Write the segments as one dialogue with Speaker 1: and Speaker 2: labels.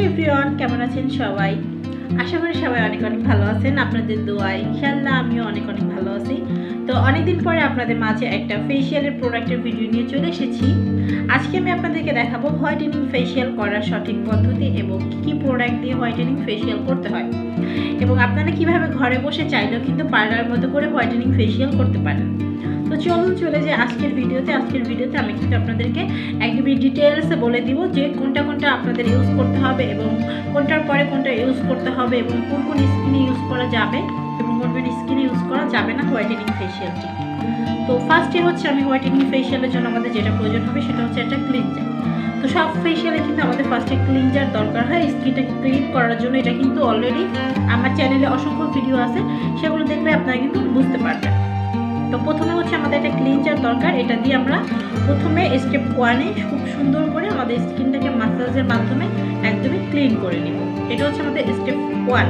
Speaker 1: Everyone, কেমন আছেন সবাই? আশা করি সবাই অনেক অনেক ভালো আছেন। আপনাদের দোয়ায় ইনশাআল্লাহ আমিও অনেক অনেক ভালো আছি। তো অনেকদিন পরে আপনাদের মাঝে একটা ফেসিয়ালের প্রোডাক্টের ভিডিও নিয়ে চলে এসেছি। আজকে আমি আপনাদেরকে দেখাবো হোয়াইটেনিং ফেসিয়াল করার সঠিক পদ্ধতি এবং কী প্রোডাক্ট দিয়ে হোয়াইটেনিং ফেসিয়াল করতে হয়, এবং আপনারা কিভাবে ঘরে বসে চাইলেও কিন্তু পার্লার মতো করে হোয়াইটেনিং ফেসিয়াল করতে পারেন। তো চলুন চলে যাই আজকের ভিডিওতে আমি কিন্তু আপনাদেরকে একদমই ডিটেলসে বলে দিব যে কোনটা কোনটা আপনাদের ইউজ করতে হবে এবং কোনটার পরে কোনটা ইউজ করতে হবে এবং কোন কোন স্কিনে ইউজ করা যাবে এবং কোন কোন স্কিনে ইউজ করা যাবে না হোয়াইটেনিং ফেসিয়ালটি। তো ফার্স্টে হচ্ছে আমি হোয়াইটেনিং ফেসিয়ালের জন্য আমাদের যেটা প্রয়োজন হবে সেটা হচ্ছে একটা ক্লিনজার। তো সব ফেসিয়ালে কিন্তু আমাদের ফার্স্টে ক্লিনজার দরকার হয় স্কিনটাকে ক্লিন করার জন্য। এটা কিন্তু অলরেডি আমার চ্যানেলে অসংখ্য ভিডিও আছে, সেগুলো দেখলে আপনারা কিন্তু বুঝতে পারবেন। তো প্রথমে হচ্ছে আমাদের একটা ক্লিনজার দরকার। এটা দিয়ে আমরা প্রথমে স্টেপ 1-এ খুব সুন্দর করে আমাদের স্কিনটাকে ম্যাসাজের মাধ্যমে একদমই ক্লিন করে নিব। এটা হচ্ছে আমাদের স্টেপ 1।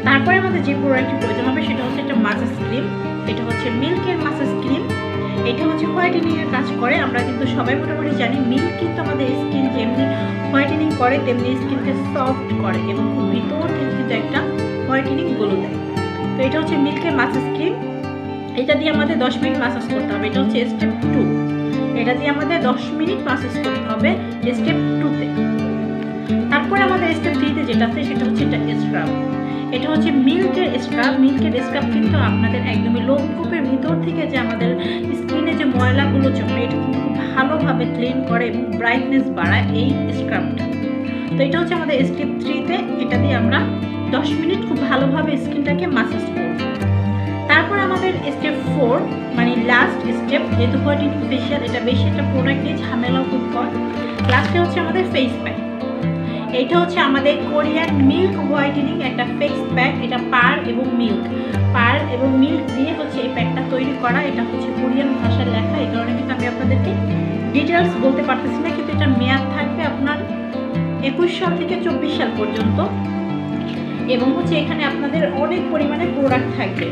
Speaker 1: তারপরে আমাদের যে প্রোডাক্টটি প্রয়োজন হবে সেটা হচ্ছে একটা ম্যাসাজ ক্রিম। এটা হচ্ছে মিল্কের ম্যাসাজ ক্রিম। এটা হচ্ছে হোয়াইটেনিংয়ের কাজ করে। আমরা কিন্তু সবাই মোটামুটি জানি মিল্ক কিন্তু আমাদের স্কিন যেমনি হোয়াইটেনিং করে তেমনি স্কিনকে সফট করে এবং খুব ভিতর থেকে কিন্তু একটা হোয়াইটেনিং গ্লো দেয়। তো এটা হচ্ছে মিল্কের ম্যাসাজ ক্রিম। এটা দিয়ে আমাদের 10 মিনিট ম্যাসাজ করতে হবে। এটা হচ্ছে স্টেপ 2। এটা দিয়ে আমাদের 10 মিনিট ম্যাসাজ করতে হবে স্টেপ 2-তে। তারপরে আমাদের স্টেপ 3-তে যেটা আছে সেটা হচ্ছে এটা স্ক্রাব। এটা হচ্ছে মিল্কের স্ক্রাব। মিল্কের স্ক্রাব কিন্তু আপনাদের একদমই লোমকূপের ভিতর থেকে যে আমাদের স্কিনে যে ময়লাগুলো জমে এটা কিন্তু খুব ভালোভাবে ক্লিন করে এবং ব্রাইটনেস বাড়ায় এই স্ক্রাবটা। তো এটা হচ্ছে আমাদের স্টেপ 3-তে। এটা দিয়ে আমরা 10 মিনিট খুব ভালোভাবে স্কিনটাকে ম্যাসাজ করব। তারপর আমাদের স্টেপ 4 মানে লাস্ট স্টেপ, যেহেতু হোয়াইটেনিং ফেসিয়াল এটা বেশি একটা প্রোডাক্ট নিয়ে ঝামেলাও খুব কম। লাস্টে হচ্ছে আমাদের ফেস প্যাক। এটা হচ্ছে আমাদের কোরিয়ান মিল্ক হোয়াইটেনিং একটা ফেস প্যাক। এটা পার এবং মিল্ক দিয়ে হচ্ছে এই প্যাকটা তৈরি করা। এটা হচ্ছে কোরিয়ান ভাষায় লেখা, এই কারণে কিন্তু আমি আপনাদেরকে ডিটেলস বলতে পারতেছি না, কিন্তু এটা মেয়াদ থাকবে আপনার 21 সাল থেকে 24 সাল পর্যন্ত। এবং হচ্ছে এখানে আপনাদের অনেক পরিমাণে প্রোডাক্ট থাকবে।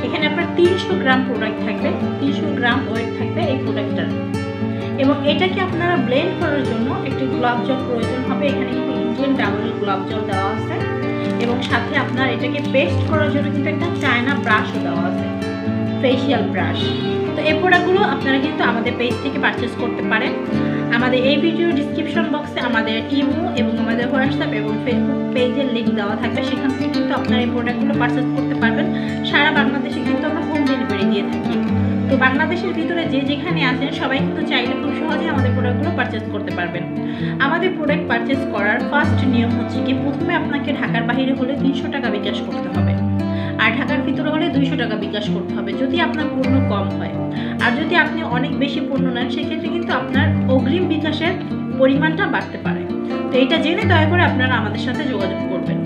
Speaker 1: এখানে আপনার 300 গ্রাম প্রোডাক্ট থাকবে, 300 গ্রাম ওয়েট থাকবে এই প্রোডাক্টটার। এবং এটাকে আপনারা ব্লেন্ড করার জন্য একটি গোলাপ জল প্রয়োজন হবে। এখানে কিন্তু ইন্ডিয়ান ডাবল গোলাপ জল দেওয়া আছে এবং সাথে আপনার এটাকে পেস্ট করার জন্য কিন্তু একটা চায়না ব্রাশও দেওয়া আছে, ফেসিয়াল ব্রাশ। তো এই প্রোডাক্টগুলো আপনারা কিন্তু আমাদের পেজ থেকে পারচেস করতে পারেন। আমাদের এই ভিডিও ডিসক্রিপশন বক্সে আমাদের ইমো এবং আমাদের হোয়াটসঅ্যাপ এবং ফেসবুক পেজের লিঙ্ক দেওয়া থাকবে, সেখান থেকে কিন্তু আপনারা এই প্রোডাক্টগুলো পারচেস করতে পারবেন। সারা বাংলাদেশে কিন্তু আমরা হোম ডেলিভারি দিয়ে থাকি। তো বাংলাদেশের ভিতরে যে যেখানে আছেন সবাই কিন্তু চাইলে খুব সহজে আমাদের প্রোডাক্টগুলো পারচেস করতে পারবেন। আমাদের প্রোডাক্ট পারচেস করার ফার্স্ট নিয়ম হচ্ছে কি, প্রথমে আপনাকে ঢাকার বাইরে হলে 300 টাকা বিকাশ করতে হবে, আর ঢাকার ভিতরে হলে 200 টাকা বিকাশ করতে হবে যদি আপনার পণ্য কম হয়। আর যদি আপনি অনেক বেশি পণ্য নেন সেক্ষেত্রে কিন্তু আপনার অগ্রিম বিকাশের পরিমাণটা বাড়তে পারে। তো এটা জেনে দয়া করে আপনারা আমাদের সাথে যোগাযোগ করবেন।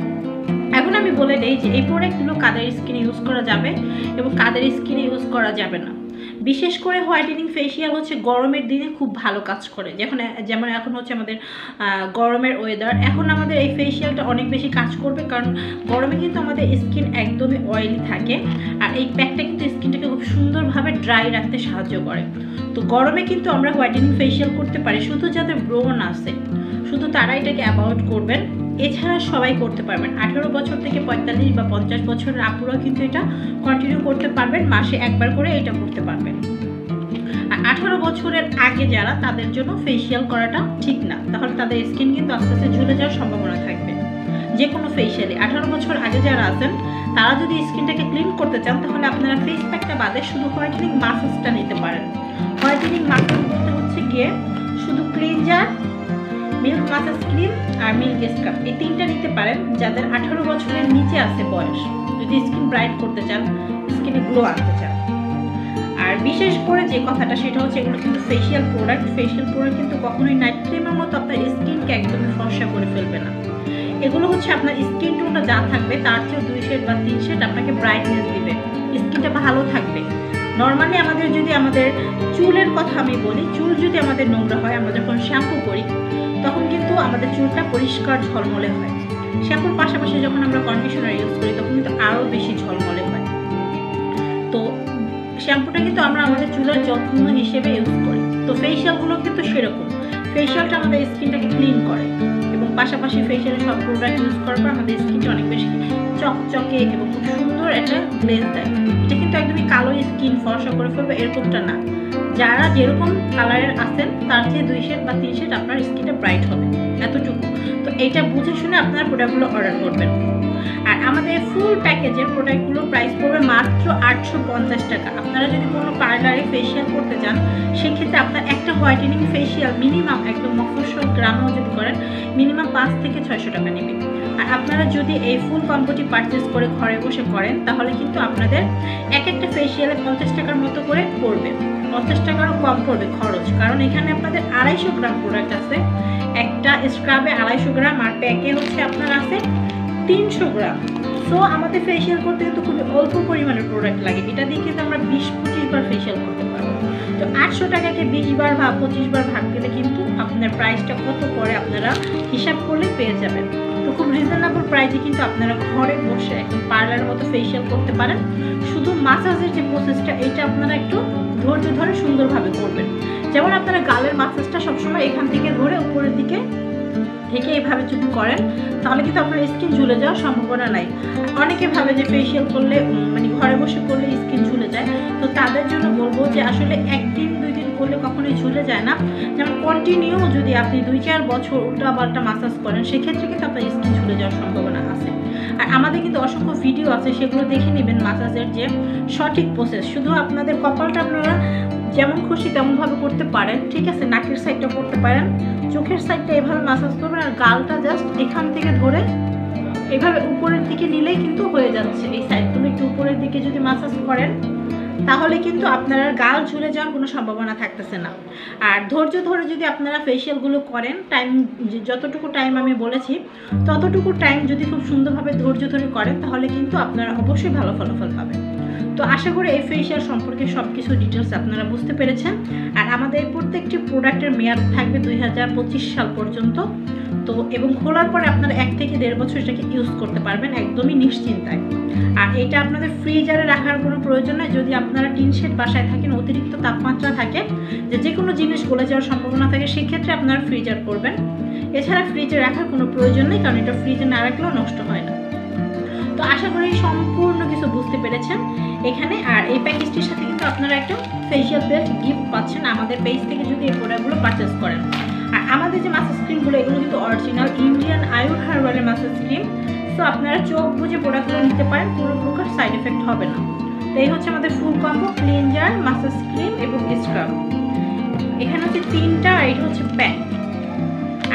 Speaker 1: এখন আমি বলে দেই যে এই প্রোডাক্টগুলো কাদের স্কিনে ইউজ করা যাবে এবং কাদের স্কিনে ইউজ করা যাবে না। বিশেষ করে হোয়াইটেনিং ফেসিয়াল হচ্ছে গরমের দিনে খুব ভালো কাজ করে। যেমন এখন হচ্ছে আমাদের গরমের ওয়েদার, এখন আমাদের এই ফেসিয়ালটা অনেক বেশি কাজ করবে, কারণ গরমে কিন্তু আমাদের স্কিন একদমই অয়েলি থাকে আর এই প্যাকটা কিন্তু স্কিনটাকে খুব সুন্দরভাবে ড্রাই রাখতে সাহায্য করে। তো গরমে কিন্তু আমরা হোয়াইটেনিং ফেসিয়াল করতে পারি, শুধু যাদের ব্রণ আছে শুধু তারা এটাকে অ্যাভয়েড করবেন। এছাড়া সবাই করতে পারবেন। 18 বছর থেকে 45 বা 50 বছরের আপুরাও কিন্তু এটা কন্টিনিউ করতে পারবেন, মাসে একবার করে এটা করতে পারবেন। আর 18 বছরের আগে যারা, তাদের জন্য ফেসিয়াল করাটা ঠিক না, তাহলে তাদের স্কিন কিন্তু আস্তে আস্তে ঝুলে যাওয়ার সম্ভাবনা থাকবে যে কোনো ফেসিয়ালে। 18 বছর আগে যারা আছেন তারা যদি স্কিনটাকে ক্লিন করতে চান তাহলে আপনারা ফেস প্যাকটা বাদে শুধু হোয়াইটেনিং ম্যাসাজটা নিতে পারেন। হোয়াইটেনিং ম্যাসাজ বলতে হচ্ছে গিয়ে শুধু ক্লিনজার, মিল্ক ম্যাসাজ ক্রিম আর মিল্ক স্ক্রাব, এই 3টা নিতে পারেন যাদের 18 বছরের নিচে আছে বয়স, যদি স্কিন ব্রাইট করতে চান, স্কিনে গ্লো আনতে চান। আর বিশেষ করে যে কথাটা সেটা হচ্ছে এগুলো কিন্তু ফেসিয়াল প্রোডাক্ট কিন্তু কখনোই নাইট ক্রিমের মতো আপনার স্কিনকে একদমই ফর্সা করে ফেলবে না। এগুলো হচ্ছে আপনার স্কিন টোনটা যা থাকবে তার চেয়ে 2 শেড বা 3 শেড আপনাকে ব্রাইটনেস দিবে, স্কিনটা ভালো থাকবে। নর্মালি আমাদের চুলের কথা আমি বলি, চুল যদি আমাদের নোংরা হয়, আমরা যখন শ্যাম্পু করি তখন কিন্তু আমাদের চুলটা পরিষ্কার ঝলমলে হয়। শ্যাম্পুর পাশাপাশি যখন আমরা কন্ডিশনার ইউজ করি তখন কিন্তু আরও বেশি ঝলমলে হয়। তো শ্যাম্পুটা কিন্তু আমরা আমাদের চুলের যত্ন হিসেবে ইউজ করি। তো ফেসিয়ালগুলো কিন্তু সেরকম, ফেসিয়ালটা আমাদের স্কিনটাকে ক্লিন করে এবং পাশাপাশি ফেশিয়ালের সব প্রোডাক্ট ইউজ করার পর আমাদের স্কিনটা অনেক বেশি চকচকে এবং খুব সুন্দর একটা গ্লেজ দেয়। এটা কিন্তু একদমই কালো স্কিন ফর্সা করে ফেলবে এরকমটা না, যারা যেরকম কালারের আছেন তার চেয়ে 2 শেড বা 3 শেড আপনার স্কিনটা ব্রাইট হবে, এতটুকু। তো এইটা বুঝে শুনে আপনারা প্রোডাক্টগুলো অর্ডার করবেন। আর আমাদের ফুল প্যাকেজের প্রোডাক্টগুলোর প্রাইস পড়বে মাত্র 850 টাকা। আপনারা যদি কোনো পার্লারে ফেশিয়াল করতে চান সেক্ষেত্রে আপনার একটা হোয়াইটেনিং ফেশিয়াল মিনিমাম একদম মফস্বল গ্রামেও যদি করেন মিনিমাম 500 থেকে 600 টাকা নেবে। আর আপনারা যদি এই ফুল কম্বোটি পারচেস করে ঘরে বসে করেন তাহলে কিন্তু আপনাদের এক একটা ফেশিয়ালে 50 টাকার মতো করে পড়বে, 50 টাকারও কম পড়বে খরচ, কারণ এখানে আপনাদের 250 গ্রাম প্রোডাক্ট আছে। একটা স্ক্রাবে 250 গ্রাম আর প্যাকে হচ্ছে আপনার আছে 300 গ্রাম। সো আমাদের ফেশিয়াল করতে কিন্তু খুবই অল্প পরিমাণের প্রোডাক্ট লাগে, এটা দিয়ে কিন্তু আমরা 20-25 বার ফেশিয়াল করতে পারবো। তো 800 টাকাকে 20 বার বা 25 বার ভাগ দিলে কিন্তু আপনার প্রাইসটা কত পড়ে আপনারা হিসাব করলে পেয়ে যাবেন। তো খুব রিজনেবল প্রাইসে কিন্তু আপনারা ঘরে বসে একদম পার্লারের মতো ফেশিয়াল করতে পারেন। শুধু মাসাজের যে প্রসেসটা এটা আপনারা একটু ধৈর্য ধরে সুন্দরভাবে করবেন। যেমন আপনারা গালের মাসাজটা সবসময় এখান থেকে ধরে উপরের দিকে থেকে এইভাবে যদি করেন তাহলে কিন্তু আপনার স্কিন ঝুলে যাওয়ার সম্ভাবনা নাই। অনেকে ভাবে যে ফেশিয়াল করলে মানে ঘরে বসে করলে স্কিন ঝুলে যায়, তো তাদের জন্য বলবো যে আসলে 1-2 দিন করলে কখনোই ঝুলে যায় না। যেমন কন্টিনিউ যদি আপনি 2-4 বছর উল্টাপাল্টা মাসাজ করেন সেক্ষেত্রে কিন্তু আপনার স্কিন ঝুলে যাওয়ার সম্ভাবনা আছে। আর আমাদের কিন্তু অসংখ্য ভিডিও আছে, সেগুলো দেখে নেবেন মাসাজের যে সঠিক প্রসেস। শুধু আপনাদের কপালটা আপনারা যেমন খুশি তেমনভাবে করতে পারেন, ঠিক আছে, নাকের সাইডটা করতে পারেন, চোখের সাইডটা এভাবে মাসাজ করবেন আর গালটা জাস্ট এখান থেকে ধরে এভাবে উপরের দিকে নিলেই কিন্তু হয়ে যাচ্ছে। এই সাইডগুলো একটু উপরের দিকে যদি মাসাজ করেন তাহলে কিন্তু আপনারা গাল ঝুলে যাওয়ার কোনো সম্ভাবনা থাকতেছে না। আর ধৈর্য ধরে যদি আপনারা ফেশিয়ালগুলো করেন, টাইম যতটুকু টাইম আমি বলেছি ততটুকু টাইম যদি খুব সুন্দরভাবে ধৈর্য ধরে করেন তাহলে কিন্তু আপনারা অবশ্যই ভালো ফলাফল পাবেন। তো আশা করি এই ফেশিয়াল সম্পর্কে সব কিছু ডিটেলস আপনারা বুঝতে পেরেছেন। আর আমাদের প্রত্যেকটি প্রোডাক্টের মেয়াদ থাকবে 2025 সাল পর্যন্ত। তো এবং খোলার পরে আপনারা 1 থেকে 1.5 বছর এটাকে ইউজ করতে পারবেন একদমই নিশ্চিন্তায়। আর এটা আপনাদের ফ্রিজারে রাখার কোনো প্রয়োজন নেই। যদি আপনারা টিন শেড বাসায় থাকেন, অতিরিক্ত তাপমাত্রা থাকে, যে কোনো জিনিস গলে যাওয়ার সম্ভাবনা থাকে, সেক্ষেত্রে আপনারা ফ্রিজার করবেন। এছাড়া ফ্রিজে রাখার কোনো প্রয়োজন নেই, কারণ এটা ফ্রিজে না রাখলেও নষ্ট হয় না। তো আশা করি সম্পূর্ণ কিছু বুঝতে পেরেছেন এখানে। আর এই প্যাকেজটির সাথে কিন্তু আপনারা একটা ফেশিয়াল বেল্ট গিফট পাচ্ছেন আমাদের পেজ থেকে যদি এই প্রোডাক্টগুলো পারচেস করেন। আর আমাদের যে মাসাজ ক্রিমগুলো এগুলো কিন্তু অরিজিনাল ইন্ডিয়ান আয়ুর হার্বালের মাসাজ ক্রিম। সো আপনারা চোখ বুঝে প্রোডাক্টগুলো নিতে পারেন, কোনো প্রকার সাইড এফেক্ট হবে না। তো এই হচ্ছে আমাদের ফুল কম্বো ক্লিনজার, মাসাজ ক্রিম এবং স্ক্রাব। এখানে হচ্ছে 3টা আর এটা হচ্ছে প্যাক।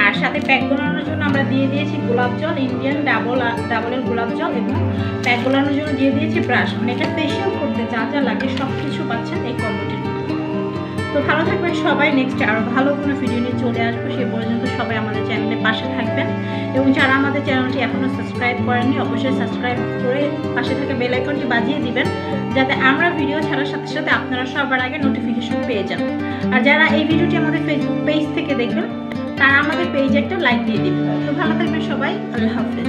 Speaker 1: আর সাথে প্যাক বানানোর জন্য আমরা দিয়ে দিয়েছি গোলাপ জল, ইন্ডিয়ান ডাবলের গোলাপ জল, এবং প্যাক বানানোর জন্য দিয়ে দিয়েছি ব্রাশ। মানে এটা ফেশিয়াল করতে যা যা লাগে সব কিছু পাচ্ছেন এই কম্বোটির। তো ভালো থাকবেন সবাই, নেক্সট আরও ভালো কোনো ভিডিও নিয়ে চলে আসবো। সে পর্যন্ত সবাই আমাদের চ্যানেলের পাশে থাকবেন, এবং যারা আমাদের চ্যানেলটি এখনও সাবস্ক্রাইব করেননি অবশ্যই সাবস্ক্রাইব করে পাশে থাকা বেল আইকনটি বাজিয়ে দিবেন, যাতে আমরা ভিডিও ছাড়ার সাথে সাথে আপনারা সবার আগে নোটিফিকেশন পেয়ে যান। আর যারা এই ভিডিওটি আমাদের ফেসবুক পেজ থেকে দেখবেন তারা আমাদের পেজে একটা লাইক দিয়ে দিবেন। তো ভালো থাকবেন সবাই, আল্লাহ হাফেজ।